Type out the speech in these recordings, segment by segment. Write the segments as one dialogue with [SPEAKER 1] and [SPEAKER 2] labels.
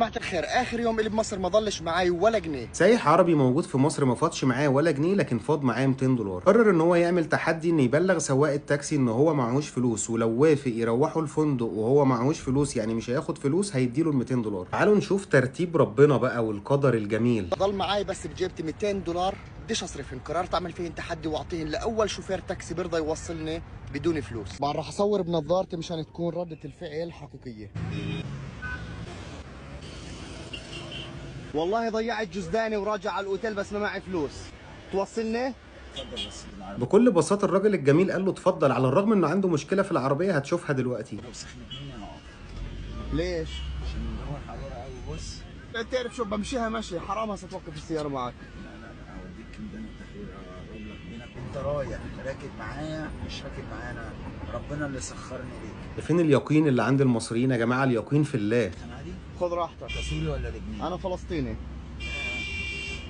[SPEAKER 1] جماعة الخير، آخر يوم اللي بمصر ما ضلش معاي ولا جنيه.
[SPEAKER 2] سايح عربي موجود في مصر ما فاضش معاه ولا جنيه، لكن فاض معاه 200 دولار. قرر ان هو يعمل تحدي ان يبلغ سواق التاكسي ان هو معهوش فلوس، ولو وافق يروحوا الفندق وهو معهوش فلوس، يعني مش هياخد فلوس، هيديله ال 200 دولار. تعالوا نشوف ترتيب ربنا بقى والقدر الجميل.
[SPEAKER 1] ضل معاي بس بجيبتي 200 دولار بديش اصرفهم، قررت اعمل فيهن تحدي واعطيهن لاول شوفير تاكسي بيرضى يوصلني بدون فلوس. طبعا راح اصور بنظارتي مشان تكون ردة الفعل حقيقية. والله ضيعت جزداني وراجع على الاوتيل بس ما معي فلوس. توصلني؟
[SPEAKER 2] بكل بساطه الراجل الجميل قال له اتفضل، على الرغم انه عنده مشكله في العربيه هتشوفها دلوقتي.
[SPEAKER 1] ليش؟
[SPEAKER 3] عشان نروح عليها قوي. بص،
[SPEAKER 1] لا تعرف شو بمشيها مشي، حرام هسه توقف السيارة معك.
[SPEAKER 3] لا اوديك ميدان التحرير، اقول لك بينك وانت رايح راكب معايا مش راكب معايا انا، ربنا اللي سخرني ليك.
[SPEAKER 2] فين اليقين اللي عند المصريين يا جماعه؟ اليقين في الله.
[SPEAKER 3] انا عادي.
[SPEAKER 1] خذ راحتك.
[SPEAKER 3] انت سوري ولا لبناني؟
[SPEAKER 1] انا فلسطيني.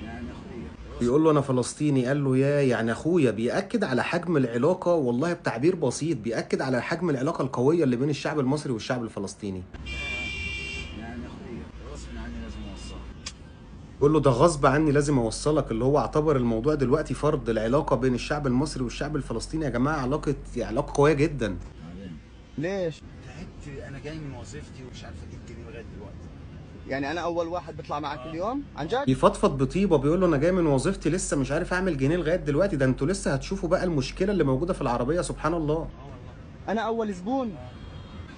[SPEAKER 3] يعني اخويا
[SPEAKER 2] بيقول له انا فلسطيني، قال له يا يعني اخويا. بيأكد على حجم العلاقه، والله بتعبير بسيط بيأكد على حجم العلاقه القويه اللي بين الشعب المصري والشعب الفلسطيني.
[SPEAKER 3] يعني اخويا غصب عني لازم اوصلك.
[SPEAKER 2] بيقول له ده غصب عني لازم اوصلك، اللي هو اعتبر الموضوع دلوقتي فرض. العلاقه بين الشعب المصري والشعب الفلسطيني يا جماعه علاقه قويه جدا.
[SPEAKER 3] تعبان.
[SPEAKER 1] ليش؟
[SPEAKER 3] تعبت، انا جاي من وظيفتي ومش عارف اجيب جنيه لغايه دلوقتي.
[SPEAKER 1] يعني انا اول واحد بيطلع معك اليوم؟ عن جد؟
[SPEAKER 2] بيفضفض بطيبه، بيقول له انا جاي من وظيفتي لسه مش عارف اعمل جنيه لغايه دلوقتي. ده انتوا لسه هتشوفوا بقى المشكله اللي موجوده في العربيه، سبحان الله.
[SPEAKER 3] والله.
[SPEAKER 1] انا اول زبون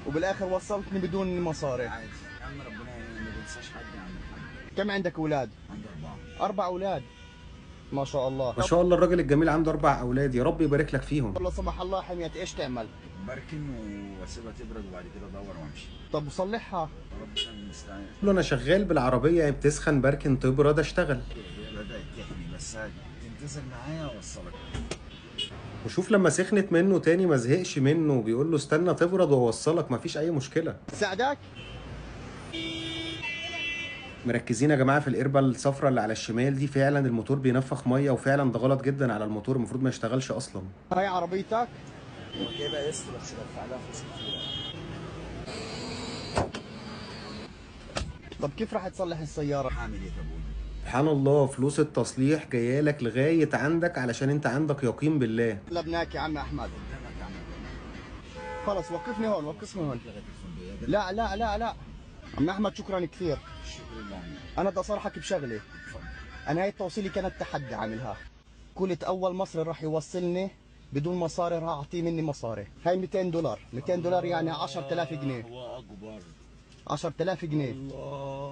[SPEAKER 1] وبالاخر وصلتني بدون مصاري.
[SPEAKER 3] عادي يا عم، ربنا ما بينساش حد يا عم الحاج.
[SPEAKER 1] كم عندك اولاد؟
[SPEAKER 3] عندي 4.
[SPEAKER 1] 4 اولاد. ما شاء الله.
[SPEAKER 2] ما شاء الله الراجل الجميل عنده 4 اولاد، يا رب يبارك لك فيهم.
[SPEAKER 1] لا سمح الله حميت ايش تعمل؟
[SPEAKER 3] بركن واسيبها تبرد وبعد كده ادور وامشي.
[SPEAKER 1] طب وصلحها.
[SPEAKER 3] ربنا المستعان.
[SPEAKER 2] قال له انا شغال بالعربيه، يعني بتسخن بركن تبرد اشتغل.
[SPEAKER 3] بدأت تحمي بس تنتظر معايا اوصلك.
[SPEAKER 2] وشوف لما سخنت منه تاني ما زهقش منه، بيقول له استنى تبرد واوصلك مفيش اي مشكله.
[SPEAKER 1] ساعدك؟
[SPEAKER 2] مركزين يا جماعه في القربه الصفراء اللي على الشمال دي، فعلا الموتور بينفخ ميه، وفعلا ده غلط جدا على الموتور، المفروض ما يشتغلش اصلا.
[SPEAKER 1] هاي عربيتك؟
[SPEAKER 3] جايبها قسط بس بدفع لها فلوس كتير.
[SPEAKER 1] طب كيف راح تصلح السيارة؟
[SPEAKER 3] هعمل ايه طب؟
[SPEAKER 2] سبحان الله، فلوس التصليح جايه لك لغايه عندك علشان انت عندك يقين بالله.
[SPEAKER 1] لبناك يا عم احمد.
[SPEAKER 3] قدامك يا عم.
[SPEAKER 1] خلص وقفني هون، وقفني هون.
[SPEAKER 3] لغايه الفندق يا جدع.
[SPEAKER 1] لا لا لا لا عم احمد شكرا كثير.
[SPEAKER 3] الشكر لله.
[SPEAKER 1] انا بدي اصارحك بشغله.
[SPEAKER 3] اتفضل.
[SPEAKER 1] انا هاي توصيلي كانت تحدي عاملها. قلت اول مصري راح يوصلني بدون مصاري راح اعطيه مني مصاري. هاي 200 دولار، 200 دولار يعني 10000 جنيه.
[SPEAKER 3] الله اكبر.
[SPEAKER 1] 10000 جنيه.
[SPEAKER 3] الله.